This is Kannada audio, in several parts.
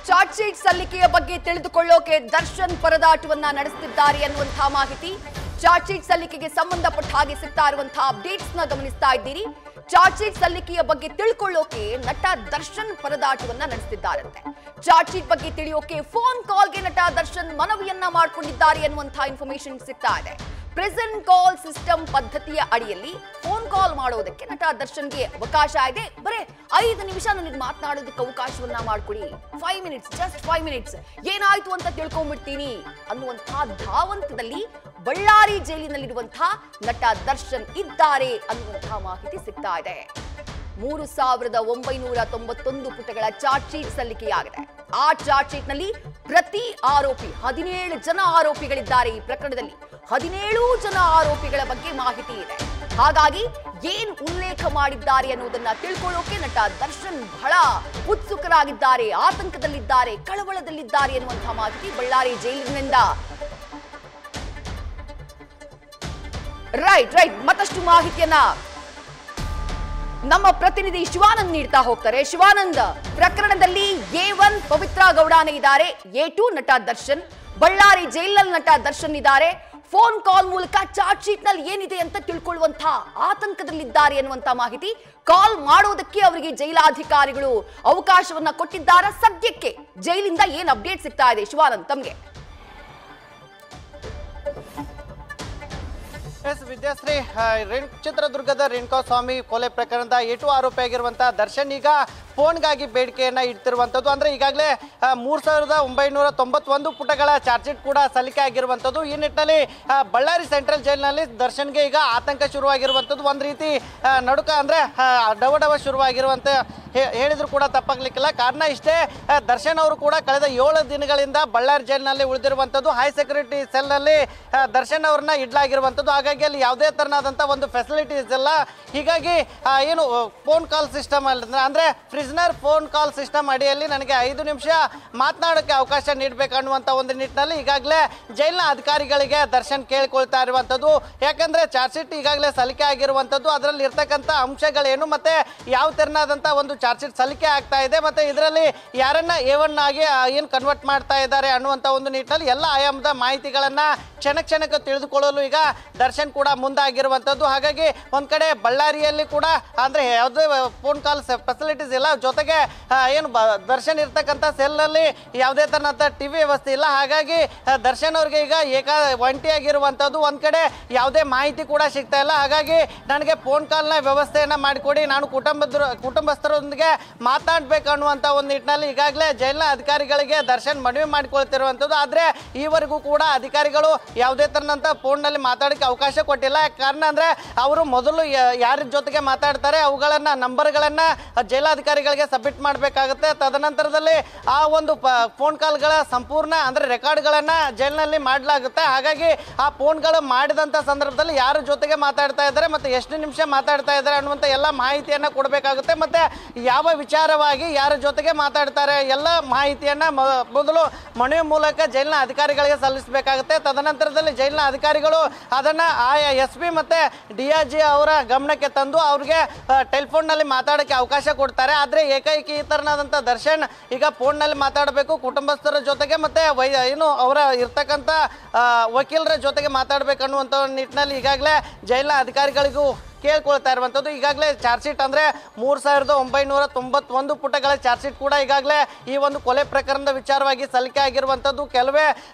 ಚಾರ್ಜ್ ಶೀಟ್ ಸಲ್ಲಿಕೆಯ ಬಗ್ಗೆ ತಿಳಿದುಕೊಳ್ಳೋಕೆ ದರ್ಶನ್ ಪರದಾಟವನ್ನ ನಡೆಸುತ್ತಿದ್ದಾರೆ ಅನ್ನುವಂತಹ ಮಾಹಿತಿ. ಚಾರ್ಜ್ ಶೀಟ್ ಸಲ್ಲಿಕೆಗೆ ಸಂಬಂಧಪಟ್ಟ ಹಾಗೆ ಸಿಗ್ತಾ ಇರುವಂತಹ ಅಪ್ಡೇಟ್ಸ್ ನ ಗಮನಿಸ್ತಾ ಇದ್ದೀರಿ. ಚಾರ್ಜ್ ಶೀಟ್ ಸಲ್ಲಿಕೆಯ ಬಗ್ಗೆ ತಿಳ್ಕೊಳ್ಳೋಕೆ ನಟ ದರ್ಶನ್ ಪರದಾಟವನ್ನ ನಡೆಸುತ್ತಿದ್ದಾರಂತೆ. ಚಾರ್ಜ್ ಶೀಟ್ ಬಗ್ಗೆ ತಿಳಿಯೋಕೆ ಫೋನ್ ಕಾಲ್ಗೆ ನಟ ದರ್ಶನ್ ಮನವಿಯನ್ನ ಮಾಡಿಕೊಂಡಿದ್ದಾರೆ ಅನ್ನುವಂತಹ ಇನ್ಫಾರ್ಮೇಶನ್ ಸಿಗ್ತಾ ಇದೆ. ಪ್ರೆಸೆಂಟ್ ಕಾಲ್ ಸಿಸ್ಟಮ್ ಪದ್ಧತಿಯ ಅಡಿಯಲ್ಲಿ ಫೋನ್ ಕಾಲ್ ಮಾಡೋದಕ್ಕೆ ನಟ ದರ್ಶನ್ಗೆ ಅವಕಾಶ ಇದೆ. ಬರೇ 5 ನಿಮಿಷ ನನಗೆ ಮಾತನಾಡೋದಕ್ಕೆ ಅವಕಾಶವನ್ನ ಮಾಡಿಕೊಡಿ, 5 ಮಿನಿಟ್ಸ್, ಜಸ್ಟ್ 5 ಮಿನಿಟ್ಸ್, ಏನಾಯ್ತು ಅಂತ ತಿಳ್ಕೊಂಡ್ಬಿಡ್ತೀನಿ ಅನ್ನುವಂತಹ ಧಾವಂತದಲ್ಲಿ ಬಳ್ಳಾರಿ ಜೈಲಿನಲ್ಲಿರುವಂತಹ ನಟ ದರ್ಶನ್ ಇದ್ದಾರೆ ಅನ್ನುವಂತಹ ಮಾಹಿತಿ ಸಿಗ್ತಾ ಇದೆ. 3991 ಪುಟಗಳ ಚಾರ್ಜ್ ಶೀಟ್ ಸಲ್ಲಿಕೆಯಾಗಿದೆ. ಆ ಚಾರ್ಜ್ ಶೀಟ್ ನಲ್ಲಿ ಪ್ರತಿ ಆರೋಪಿ 17 ಜನ ಆರೋಪಿಗಳಿದ್ದಾರೆ. ಈ ಪ್ರಕರಣದಲ್ಲಿ 17 ಜನ ಆರೋಪಿಗಳ ಬಗ್ಗೆ ಮಾಹಿತಿ ಇದೆ. ಹಾಗಾಗಿ ಏನ್ ಉಲ್ಲೇಖ ಮಾಡಿದ್ದಾರೆ ಅನ್ನೋದನ್ನ ತಿಳ್ಕೊಳ್ಳೋಕೆ ನಟ ದರ್ಶನ್ ಬಹಳ ಉತ್ಸುಕರಾಗಿದ್ದಾರೆ, ಆತಂಕದಲ್ಲಿದ್ದಾರೆ, ಕಳವಳದಲ್ಲಿದ್ದಾರೆ ಎನ್ನುವಂತಹ ಮಾಹಿತಿ ಬಳ್ಳಾರಿ ಜೈಲಿನಿಂದ. ರೈಟ್ ಮತ್ತಷ್ಟು ಮಾಹಿತಿಯನ್ನ ನಮ್ಮ ಪ್ರತಿನಿಧಿ ಶಿವಾನಂದ್ ನೀಡ್ತಾ ಹೋಗ್ತಾರೆ. ಶಿವಾನಂದ್, ಪ್ರಕರಣದಲ್ಲಿ A1 ಪವಿತ್ರ ಗೌಡಾನೇ ಇದ್ದಾರೆ, A2 ನಟ ದರ್ಶನ್, ಬಳ್ಳಾರಿ ಜೈಲಲ್ಲಿ ನಟ ದರ್ಶನ್ ಇದ್ದಾರೆ. ಫೋನ್ ಕಾಲ್ ಮೂಲಕ ಚಾರ್ಜ್ ಶೀಟ್ ನಲ್ಲಿ ಏನಿದೆ ಅಂತ ತಿಳ್ಕೊಳ್ಳುವಂತಹ ಆತಂಕದಲ್ಲಿದ್ದಾರೆ ಅನ್ನುವಂತ ಮಾಹಿತಿ. ಕಾಲ್ ಮಾಡೋದಕ್ಕೆ ಅವರಿಗೆ ಜೈಲಾಧಿಕಾರಿಗಳು ಅವಕಾಶವನ್ನ ಕೊಟ್ಟಿದ್ದಾರೆ. ಸದ್ಯಕ್ಕೆ ಜೈಲಿಂದ ಏನ್ ಅಪ್ಡೇಟ್ ಸಿಗ್ತಾ ಇದೆ ಶಿವಾನಂದ್ ತಮ್ಗೆ? ವಿದ್ಯಾಶ್ರೀ, ಚಿತ್ರದುರ್ಗದ ರೇಣುಕಾ ಸ್ವಾಮಿ ಕೊಲೆ ಪ್ರಕರಣದ A2 ಆರೋಪಿಯಾಗಿರುವಂತಹ ದರ್ಶನ್ ಈಗ ಫೋನ್ಗಾಗಿ ಬೇಡಿಕೆಯನ್ನ ಇಡ್ತಿರುವಂಥದ್ದು. ಅಂದ್ರೆ ಈಗಾಗಲೇ 3991 ಪುಟಗಳ ಚಾರ್ಜ್ ಶೀಟ್ ಕೂಡ ಸಲ್ಲಿಕೆ ಆಗಿರುವಂಥದ್ದು. ಈ ನಿಟ್ಟಿನಲ್ಲಿ ಬಳ್ಳಾರಿ ಸೆಂಟ್ರಲ್ ಜೈಲಿನಲ್ಲಿ ದರ್ಶನ್ಗೆ ಈಗ ಆತಂಕ ಶುರುವಾಗಿರುವಂಥದ್ದು. ಒಂದು ರೀತಿ ನಡುಕ ಅಂದ್ರೆ ಡವ ಶುರುವಾಗಿರುವಂತ ಹೇಳಿದ್ರು ಕೂಡ ತಪ್ಪಾಗ್ಲಿಕ್ಕಿಲ್ಲ. ಕಾರಣ ಇಷ್ಟೇ, ದರ್ಶನ್ ಅವರು ಕೂಡ ಕಳೆದ 7 ದಿನಗಳಿಂದ ಬಳ್ಳಾರಿ ಜೈಲಿನಲ್ಲಿ ಉಳಿದಿರುವಂಥದ್ದು. ಹೈ ಸೆಕ್ಯೂರಿಟಿ ಸೆಲ್ನಲ್ಲಿ ದರ್ಶನ್ ಅವ್ರನ್ನ ಇಡ್ಲಾಗಿರುವಂಥದ್ದು. ಹಾಗಾಗಿ ಅಲ್ಲಿ ಯಾವುದೇ ತರನಾದಂಥ ಒಂದು ಫೆಸಿಲಿಟೀಸ್ ಇಲ್ಲ. ಹೀಗಾಗಿ ಏನು ಫೋನ್ ಕಾಲ್ ಸಿಸ್ಟಮ್ ಅಂದ್ರೆ ಪ್ರಿಸನರ್ ಫೋನ್ ಕಾಲ್ ಸಿಸ್ಟಮ್ ಅಡಿಯಲ್ಲಿ ನನಗೆ 5 ನಿಮಿಷ ಮಾತನಾಡೋಕ್ಕೆ ಅವಕಾಶ ನೀಡಬೇಕನ್ನುವಂಥ ಒಂದು ನಿಟ್ಟಿನಲ್ಲಿ ಈಗಾಗಲೇ ಜೈಲಿನ ಅಧಿಕಾರಿಗಳಿಗೆ ದರ್ಶನ್ ಕೇಳ್ಕೊಳ್ತಾ ಇರುವಂಥದ್ದು. ಯಾಕಂದ್ರೆ ಚಾರ್ಜ್ ಶೀಟ್ ಈಗಾಗಲೇ ಸಲ್ಲಿಕೆ ಆಗಿರುವಂಥದ್ದು. ಅದರಲ್ಲಿ ಇರ್ತಕ್ಕಂಥ ಅಂಶಗಳೇನು ಮತ್ತೆ ಯಾವ ತೆರನಾದಂಥ ಒಂದು ಚಾರ್ಜ್ ಶೀಟ್ ಸಲ್ಲಿಕೆ ಆಗ್ತಾ ಇದೆ, ಮತ್ತೆ ಇದರಲ್ಲಿ ಯಾರನ್ನ A1 ಆಗಿ ಏನು ಕನ್ವರ್ಟ್ ಮಾಡ್ತಾ ಇದ್ದಾರೆ ಅನ್ನುವಂಥ ಒಂದು ನಿಟ್ಟಿನಲ್ಲಿ ಎಲ್ಲ ಆಯಾಮದ ಮಾಹಿತಿಗಳನ್ನ ಕ್ಷಣಕ್ಕೆ ತಿಳಿದುಕೊಳ್ಳಲು ಈಗ ದರ್ಶನ್ ಕೂಡ ಮುಂದಾಗಿರುವಂಥದ್ದು. ಹಾಗಾಗಿ ಒಂದ್ ಕಡೆ ಬಳ್ಳಾರಿಯಲ್ಲಿ ಕೂಡ ಅಂದ್ರೆ ಯಾವುದೇ ಫೋನ್ ಕಾಲ್ ಫೆಸಿಲಿಟೀಸ್ ಇಲ್ಲ, ಜೊತೆಗೆ ಏನು ದರ್ಶನ್ ಇರ್ತಕ್ಕಂಥ ಸೆಲ್ನಲ್ಲಿ ಯಾವುದೇ ತರನಾದ ಟಿವಿ ವ್ಯವಸ್ಥೆ ಇಲ್ಲ. ಹಾಗಾಗಿ ದರ್ಶನ್ ಅವ್ರಿಗೆ ಈಗ ಒಂಟಿಯಾಗಿರುವಂಥದ್ದು. ಒಂದ್ ಕಡೆ ಯಾವುದೇ ಮಾಹಿತಿ ಕೂಡ ಸಿಗ್ತಾ ಇಲ್ಲ. ಹಾಗಾಗಿ ನನಗೆ ಫೋನ್ ಕಾಲ್ನ ವ್ಯವಸ್ಥೆಯನ್ನ ಮಾಡಿಕೊಡಿ, ನಾನು ಕುಟುಂಬಸ್ಥರೊಂದಿಗೆ ಮಾತನಾಡಬೇಕು ಅನ್ನುವಂಥ ಒಂದು ನಿಟ್ಟಿನಲ್ಲಿ ಈಗಾಗಲೇ ಜೈಲಿನ ಅಧಿಕಾರಿಗಳಿಗೆ ದರ್ಶನ್ ಮನವಿ ಮಾಡಿಕೊಳ್ತಿರುವಂಥದ್ದು. ಆದರೆ ಈವರೆಗೂ ಕೂಡ ಅಧಿಕಾರಿಗಳು ಯಾವುದೇ ತರನಂತ ಫೋನ್ನಲ್ಲಿ ಮಾತಾಡೋಕ್ಕೆ ಅವಕಾಶ ಕೊಟ್ಟಿಲ್ಲ. ಕಾರಣ ಅಂದರೆ ಅವರು ಮೊದಲು ಯಾರ ಜೊತೆಗೆ ಮಾತಾಡ್ತಾರೆ ಅವುಗಳನ್ನು ನಂಬರ್ಗಳನ್ನು ಜೈಲಾಧಿಕಾರಿಗಳಿಗೆ ಸಬ್ಮಿಟ್ ಮಾಡಬೇಕಾಗುತ್ತೆ. ತದನಂತರದಲ್ಲಿ ಆ ಒಂದು ಫೋನ್ ಕಾಲ್ಗಳ ಸಂಪೂರ್ಣ ಅಂದರೆ ರೆಕಾರ್ಡ್ಗಳನ್ನು ಜೈಲಿನಲ್ಲಿ ಮಾಡಲಾಗುತ್ತೆ. ಹಾಗಾಗಿ ಆ ಫೋನ್ಗಳು ಮಾಡಿದಂಥ ಸಂದರ್ಭದಲ್ಲಿ ಯಾರ ಜೊತೆಗೆ ಮಾತಾಡ್ತಾ ಇದ್ದಾರೆ ಮತ್ತು ಎಷ್ಟು ನಿಮಿಷ ಮಾತಾಡ್ತಾ ಇದ್ದಾರೆ ಅನ್ನುವಂಥ ಎಲ್ಲ ಮಾಹಿತಿಯನ್ನು ಕೊಡಬೇಕಾಗುತ್ತೆ. ಮತ್ತು ಯಾವ ವಿಚಾರವಾಗಿ ಯಾರ ಜೊತೆಗೆ ಮಾತಾಡ್ತಾರೆ ಎಲ್ಲ ಮಾಹಿತಿಯನ್ನು ಮೊದಲು ಮನವಿ ಮೂಲಕ ಜೈಲಿನ ಅಧಿಕಾರಿಗಳಿಗೆ ಸಲ್ಲಿಸಬೇಕಾಗುತ್ತೆ. ತದನಂತರದಲ್ಲಿ ಜೈಲಿನ ಅಧಿಕಾರಿಗಳು ಅದನ್ನು ಆಯಾ SP ಮತ್ತು DIG ಅವರ ಗಮನಕ್ಕೆ ತಂದು ಅವ್ರಿಗೆ ಟೆಲಿಫೋನ್ನಲ್ಲಿ ಮಾತಾಡೋಕ್ಕೆ ಅವಕಾಶ ಕೊಡ್ತಾರೆ. ಆದರೆ ಏಕೈಕ ಈ ಥರನಾದಂಥ ದರ್ಶನ್ ಈಗ ಫೋನ್ನಲ್ಲಿ ಮಾತಾಡಬೇಕು, ಕುಟುಂಬಸ್ಥರ ಜೊತೆಗೆ ಮತ್ತು ಏನು ಅವರ ಇರ್ತಕ್ಕಂಥ ವಕೀಲರ ಜೊತೆಗೆ ಮಾತಾಡಬೇಕು ಅನ್ನುವಂಥ ನಿಟ್ಟಿನಲ್ಲಿ ಈಗಾಗಲೇ ಜೈಲಿನ ಅಧಿಕಾರಿಗಳಿಗೂ ಕೇಳ್ಕೊಳ್ತಾ ಇರುವಂಥದ್ದು. ಈಗಾಗಲೇ ಚಾರ್ಜ್ ಶೀಟ್ ಅಂದರೆ 3991 ಪುಟಗಳ ಚಾರ್ಜ್ ಶೀಟ್ ಕೂಡ ಈಗಾಗಲೇ ಈ ಒಂದು ಕೊಲೆ ಪ್ರಕರಣದ ವಿಚಾರವಾಗಿ ಸಲ್ಲಿಕೆ ಆಗಿರುವಂಥದ್ದು. ಕೆಲವೇ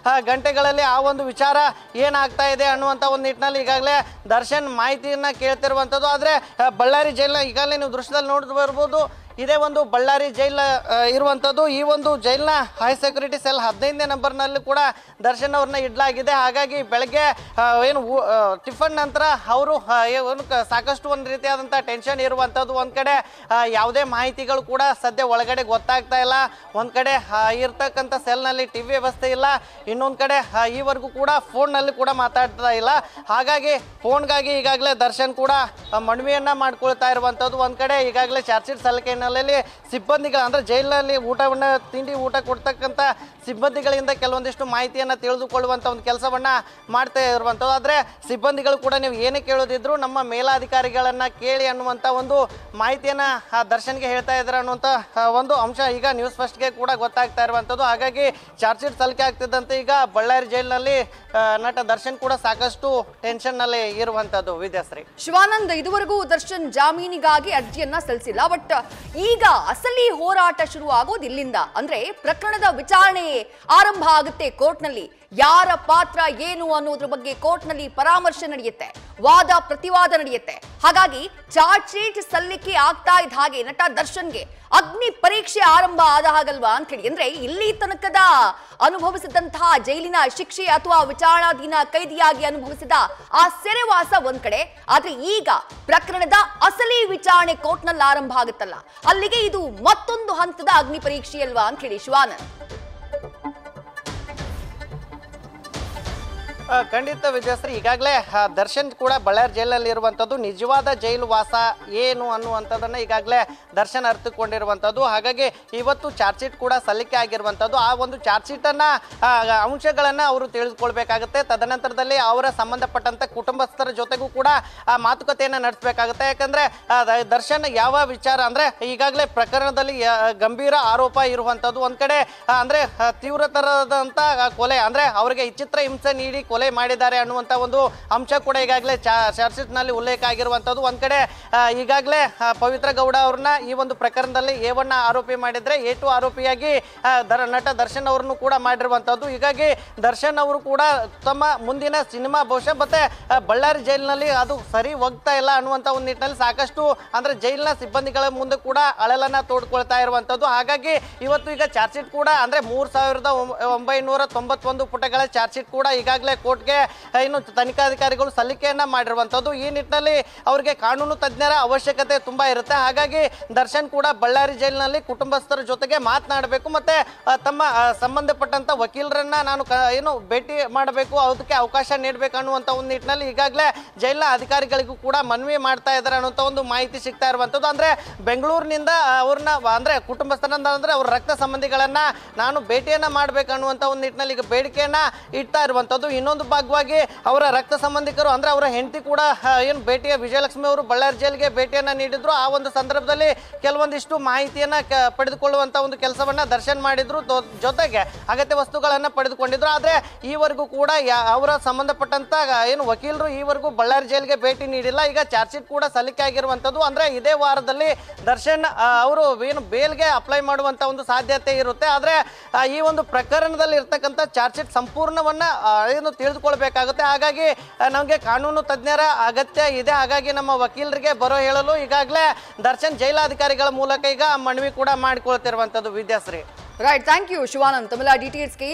ಗಂಟೆಗಳಲ್ಲಿ ಆ ಒಂದು ವಿಚಾರ ಏನಾಗ್ತಾ ಇದೆ ಅನ್ನುವಂಥ ಒಂದು ನಿಟ್ಟಿನಲ್ಲಿ ಈಗಾಗಲೇ ದರ್ಶನ್ ಮಾಹಿತಿಯನ್ನು ಕೇಳ್ತಿರುವಂಥದ್ದು. ಆದರೆ ಬಳ್ಳಾರಿ ಜೈಲಿನ ಈಗಾಗಲೇ ನೀವು ದೃಶ್ಯದಲ್ಲಿ ನೋಡ್ತಾ ಬರ್ಬೋದು, ಇದೇ ಒಂದು ಬಳ್ಳಾರಿ ಜೈಲ್ ಇರುವಂಥದ್ದು. ಈ ಒಂದು ಜೈಲಿನ ಹೈ ಸೆಕ್ಯೂರಿಟಿ ಸೆಲ್ 15ನೇ ನಂಬರ್ನಲ್ಲಿ ಕೂಡ ದರ್ಶನ್ ಅವ್ರನ್ನ ಇಡಲಾಗಿದೆ. ಹಾಗಾಗಿ ಬೆಳಗ್ಗೆ ಏನು ಟಿಫನ್ ನಂತರ ಅವರು ಸಾಕಷ್ಟು ಒಂದು ರೀತಿಯಾದಂಥ ಟೆನ್ಷನ್ ಇರುವಂಥದ್ದು. ಒಂದು ಕಡೆ ಯಾವುದೇ ಮಾಹಿತಿಗಳು ಕೂಡ ಸದ್ಯ ಒಳಗಡೆ ಗೊತ್ತಾಗ್ತಾ ಇಲ್ಲ. ಒಂದು ಕಡೆ ಇರ್ತಕ್ಕಂಥ ಸೆಲ್ನಲ್ಲಿ TV ವ್ಯವಸ್ಥೆ ಇಲ್ಲ, ಇನ್ನೊಂದು ಕಡೆ ಈವರೆಗೂ ಕೂಡ ಫೋನ್ನಲ್ಲಿ ಕೂಡ ಮಾತಾಡ್ತಾ ಇಲ್ಲ. ಹಾಗಾಗಿ ಫೋನ್ಗಾಗಿ ಈಗಾಗಲೇ ದರ್ಶನ್ ಕೂಡ ಮನವಿಯನ್ನು ಮಾಡ್ಕೊಳ್ತಾ ಇರುವಂಥದ್ದು. ಒಂದು ಕಡೆ ಈಗಾಗಲೇ ಚಾರ್ಜ್ ಶೀಟ್ ಸಲ್ಲಿಕೆಯನ್ನು ಹಿನ್ನೆಲೆಯಲ್ಲಿ ಸಿಬ್ಬಂದಿಗಳ ಅಂದ್ರೆ ಜೈಲಿನಲ್ಲಿ ಊಟ ಕೊಡ್ತಕ್ಕಂಥ ಸಿಬ್ಬಂದಿಗಳಿಂದ ಕೆಲವೊಂದಿಷ್ಟು ಮಾಹಿತಿಯನ್ನು ತಿಳಿದುಕೊಳ್ಳುವಂಥ ಒಂದು ಕೆಲಸವನ್ನ ಮಾಡ್ತಾ ಇರುವಂಥದ್ದು. ಆದರೆ ಸಿಬ್ಬಂದಿಗಳು ಕೂಡ ನೀವು ಏನೇ ಕೇಳೋದಿದ್ರು ನಮ್ಮ ಮೇಲಾಧಿಕಾರಿಗಳನ್ನ ಕೇಳಿ ಅನ್ನುವಂಥ ಒಂದು ಮಾಹಿತಿಯನ್ನ ದರ್ಶನ್ಗೆ ಹೇಳ್ತಾ ಇದ್ದಾರೆ ಅನ್ನುವಂಥ ಒಂದು ಅಂಶ ಈಗ ನ್ಯೂಸ್ ಫಸ್ಟ್ಗೆ ಕೂಡ ಗೊತ್ತಾಗ್ತಾ ಇರುವಂಥದ್ದು. ಹಾಗಾಗಿ ಚಾರ್ಜ್ ಶೀಟ್ ಸಲ್ಲಿಕೆ ಆಗ್ತಿದ್ದಂತೆ ಈಗ ಬಳ್ಳಾರಿ ಜೈಲಿನಲ್ಲಿ ನಟ ದರ್ಶನ್ ಕೂಡ ಸಾಕಷ್ಟು ಟೆನ್ಷನ್ ನಲ್ಲಿ ಇರುವಂತದ್ದು. ವಿದ್ಯಾಶ್ರೀ, ಶಿವಾನಂದ್, ಇದುವರೆಗೂ ದರ್ಶನ್ ಜಾಮೀನಿಗಾಗಿ ಅರ್ಜಿಯನ್ನ ಸಲ್ಲಿಸಿಲ್ಲ. ಬಟ್ ಈಗ ಅಸಲಿ ಹೋರಾಟ ಶುರು ಆಗೋದು ಇಲ್ಲಿಂದ. ಅಂದ್ರೆ ಪ್ರಕರಣದ ವಿಚಾರಣೆ ಆರಂಭ ಆಗುತ್ತೆ ಕೋರ್ಟ್ನಲ್ಲಿ. ಯಾರ ಪಾತ್ರ ಏನು ಅನ್ನೋದ್ರ ಬಗ್ಗೆ ಕೋರ್ಟ್ನಲ್ಲಿ ಪರಾಮರ್ಶೆ ನಡೆಯುತ್ತೆ, ವಾದ ಪ್ರತಿವಾದ ನಡೆಯುತ್ತೆ. ಹಾಗಾಗಿ ಚಾರ್ಜ್ ಶೀಟ್ ಸಲ್ಲಿಕೆ ಆಗ್ತಾ ಇದ್ದ ಹಾಗೆ ನಟ ದರ್ಶನ್ಗೆ ಅಗ್ನಿ ಪರೀಕ್ಷೆ ಆರಂಭ ಆದ ಹಾಗಲ್ವಾ ಅಂತ ಹೇಳಿ. ಅಂದ್ರೆ ಇಲ್ಲಿ ತನಕದ ಅನುಭವಿಸಿದಂತಹ ಜೈಲಿನ ಶಿಕ್ಷೆ ಅಥವಾ ವಿಚಾರಣಾಧೀನ ಕೈದಿಯಾಗಿ ಅನುಭವಿಸಿದ ಆ ಸೆರೆವಾಸ ಒಂದ್ ಕಡೆ, ಆದ್ರೆ ಈಗ ಪ್ರಕರಣದ ಅಸಲಿ ವಿಚಾರಣೆ ಕೋರ್ಟ್ನಲ್ಲಿ ಆರಂಭ ಆಗುತ್ತಲ್ಲ, ಅಲ್ಲಿಗೆ ಇದು ಮತ್ತೊಂದು ಹಂತದ ಅಗ್ನಿ ಪರೀಕ್ಷೆ ಅಲ್ವಾ ಅಂತ ಹೇಳಿ ಶಿವಾನಂದ್. ಖಂಡಿತ ವಿದ್ಯಾಶ್ರೀ, ಈಗಾಗಲೇ ದರ್ಶನ್ ಕೂಡ ಬಳ್ಳಾರಿ ಜೈಲಲ್ಲಿ ಇರುವಂಥದ್ದು. ನಿಜವಾದ ಜೈಲು ವಾಸ ಏನು ಅನ್ನುವಂಥದ್ದನ್ನು ಈಗಾಗಲೇ ದರ್ಶನ್ ಅರ್ಥಕೊಂಡಿರುವಂಥದ್ದು. ಹಾಗಾಗಿ ಇವತ್ತು ಚಾರ್ಜ್ ಶೀಟ್ ಕೂಡ ಸಲ್ಲಿಕೆ ಆಗಿರುವಂಥದ್ದು. ಆ ಒಂದು ಚಾರ್ಜ್ ಶೀಟನ್ನು ಅಂಶಗಳನ್ನು ಅವರು ತಿಳಿದುಕೊಳ್ಬೇಕಾಗುತ್ತೆ. ತದನಂತರದಲ್ಲಿ ಅವರ ಸಂಬಂಧಪಟ್ಟಂಥ ಕುಟುಂಬಸ್ಥರ ಜೊತೆಗೂ ಕೂಡ ಮಾತುಕತೆಯನ್ನು ನಡೆಸಬೇಕಾಗುತ್ತೆ. ಯಾಕಂದರೆ ದರ್ಶನ್ ಯಾವ ವಿಚಾರ ಅಂದರೆ ಈಗಾಗಲೇ ಪ್ರಕರಣದಲ್ಲಿ ಗಂಭೀರ ಆರೋಪ ಇರುವಂಥದ್ದು. ಒಂದು ಕಡೆ ಅಂದರೆ ತೀವ್ರತರದಂಥ ಕೊಲೆ, ಅಂದರೆ ಅವರಿಗೆ ವಿಚಿತ್ರ ಹಿಂಸೆ ನೀಡಿ ಕೊಲೆ ಮಾಡಿದ್ದಾರೆ ಅನ್ನುವಂಥ ಒಂದು ಅಂಶ ಕೂಡ ಈಗಾಗಲೇ ಚಾರ್ಜ್ ಶೀಟ್ನಲ್ಲಿ ಉಲ್ಲೇಖ ಆಗಿರುವಂಥದ್ದು. ಒಂದು ಕಡೆ ಈಗಾಗಲೇ ಪವಿತ್ರ ಗೌಡ ಅವ್ರನ್ನ ಈ ಒಂದು ಪ್ರಕರಣದಲ್ಲಿ A1 ಆರೋಪಿ ಮಾಡಿದರೆ A2 ಆರೋಪಿಯಾಗಿ ನಟ ದರ್ಶನ್ ಅವ್ರನ್ನು ಕೂಡ ಮಾಡಿರುವಂಥದ್ದು. ಹೀಗಾಗಿ ದರ್ಶನ್ ಅವರು ಕೂಡ ತಮ್ಮ ಮುಂದಿನ ಸಿನಿಮಾ ಬಹುಶಃ ಮತ್ತೆ ಬಳ್ಳಾರಿ ಜೈಲಿನಲ್ಲಿ ಅದು ಸರಿ ಹೋಗ್ತಾ ಇಲ್ಲ ಅನ್ನುವಂಥ ಒಂದು ನಿಟ್ಟಿನಲ್ಲಿ ಸಾಕಷ್ಟು ಅಂದರೆ ಜೈಲಿನ ಸಿಬ್ಬಂದಿಗಳ ಮುಂದೆ ಕೂಡ ಅಳಲನ್ನು ತೋಡ್ಕೊಳ್ತಾ ಇರುವಂಥದ್ದು. ಹಾಗಾಗಿ ಇವತ್ತು ಈಗ ಚಾರ್ಜ್ ಶೀಟ್ ಕೂಡ ಅಂದರೆ 3991 ಪುಟಗಳ ಚಾರ್ಜ್ ಶೀಟ್ ಕೂಡ ಈಗಾಗಲೇ ಕೋರ್ಟ್ಗೆ ಇನ್ನು ತನಿಖಾಧಿಕಾರಿಗಳು ಸಲ್ಲಿಕೆಯನ್ನ ಮಾಡಿರುವಂಥದ್ದು. ಈ ನಿಟ್ಟಿನಲ್ಲಿ ಅವರಿಗೆ ಕಾನೂನು ತಜ್ಞರ ಅವಶ್ಯಕತೆ ತುಂಬಾ ಇರುತ್ತೆ. ಹಾಗಾಗಿ ದರ್ಶನ್ ಕೂಡ ಬಳ್ಳಾರಿ ಜೈಲಿನಲ್ಲಿ ಕುಟುಂಬಸ್ಥರ ಜೊತೆಗೆ ಮಾತನಾಡಬೇಕು, ಮತ್ತೆ ತಮ್ಮ ಸಂಬಂಧಪಟ್ಟಂತ ವಕೀಲರನ್ನ ನಾನು ಭೇಟಿ ಮಾಡಬೇಕು, ಅದಕ್ಕೆ ಅವಕಾಶ ನೀಡಬೇಕು ಅನ್ನುವಂಥ ಒಂದು ನಿಟ್ಟಿನಲ್ಲಿ ಈಗಾಗಲೇ ಜೈಲಿನ ಅಧಿಕಾರಿಗಳಿಗೂ ಕೂಡ ಮನವಿ ಮಾಡ್ತಾ ಇದ್ದಾರೆ ಅನ್ನುವಂಥ ಒಂದು ಮಾಹಿತಿ ಸಿಗ್ತಾ ಇರುವಂಥದ್ದು. ಅಂದ್ರೆ ಬೆಂಗಳೂರಿನಿಂದ ಅವ್ರನ್ನ ಅಂದ್ರೆ ಕುಟುಂಬಸ್ಥರನ್ನ ಅಂದ್ರೆ ಅವ್ರ ರಕ್ತ ಸಂಬಂಧಿಗಳನ್ನ ನಾನು ಭೇಟಿಯನ್ನ ಮಾಡಬೇಕು ಅನ್ನುವಂಥ ಒಂದು ನಿಟ್ಟಿನಲ್ಲಿ ಈಗ ಬೇಡಿಕೆಯನ್ನ ಇಡ್ತಾ ಇರುವಂಥದ್ದು. ಇನ್ನೊಂದು ಭಾಗವಾಗಿ ಅವರ ರಕ್ತ ಸಂಬಂಧಿಕರು ಅಂದ್ರೆ ಅವರ ಹೆಂಡತಿ ಕೂಡ ಭೇಟಿಯ ವಿಜಯಲಕ್ಷ್ಮಿ ಅವರು ಬಳ್ಳಾರಿ ಜೈಲಿಗೆ ಭೇಟಿಯನ್ನ ನೀಡಿದ್ರು. ಆ ಒಂದು ಸಂದರ್ಭದಲ್ಲಿ ಕೆಲವೊಂದಿಷ್ಟು ಮಾಹಿತಿಯನ್ನ ಪಡೆದುಕೊಳ್ಳುವಂತ ಒಂದು ಕೆಲಸವನ್ನ ದರ್ಶನ್ ಮಾಡಿದ್ರು, ಜೊತೆಗೆ ಅಗತ್ಯ ವಸ್ತುಗಳನ್ನ ಪಡೆದುಕೊಂಡಿದ್ರು. ಆದ್ರೆ ಈವರೆಗೂ ಕೂಡ ಅವರ ಸಂಬಂಧಪಟ್ಟಂತ ವಕೀಲರು ಈವರೆಗೂ ಬಳ್ಳಾರಿ ಜೈಲಿಗೆ ಭೇಟಿ ನೀಡಿಲ್ಲ. ಈಗ ಚಾರ್ಜ್ ಶೀಟ್ ಕೂಡ ಸಲ್ಲಿಕೆ ಆಗಿರುವಂತದ್ದು. ಅಂದ್ರೆ ಇದೇ ವಾರದಲ್ಲಿ ದರ್ಶನ್ ಅವರು ಬೇಲ್ಗೆ ಅಪ್ಲೈ ಮಾಡುವಂತ ಒಂದು ಸಾಧ್ಯತೆ ಇರುತ್ತೆ. ಆದ್ರೆ ಈ ಒಂದು ಪ್ರಕರಣದಲ್ಲಿ ಇರ್ತಕ್ಕಂಥ ಚಾರ್ಜ್ ಶೀಟ್ ಸಂಪೂರ್ಣವನ್ನ ತಿಳಿದುಕೊಳ್ಬೇಕಾಗುತ್ತೆ. ಹಾಗಾಗಿ ನಮಗೆ ಕಾನೂನು ತಜ್ಞರ ಅಗತ್ಯ ಇದೆ. ಹಾಗಾಗಿ ನಮ್ಮ ವಕೀಲರಿಗೆ ಬರೋ ಹೇಳಲು ಈಗಾಗಲೇ ದರ್ಶನ್ ಜೈಲಾಧಿಕಾರಿಗಳ ಮೂಲಕ ಈಗ ಮನವಿ ಕೂಡ ಮಾಡಿಕೊಳ್ತಿರುವಂತದ್ದು. Vidyashree, right, thank you Shivanand ತಮ್ಮೆಲ್ಲ ಡೀಟೇಲ್ಸ್ಗೆ.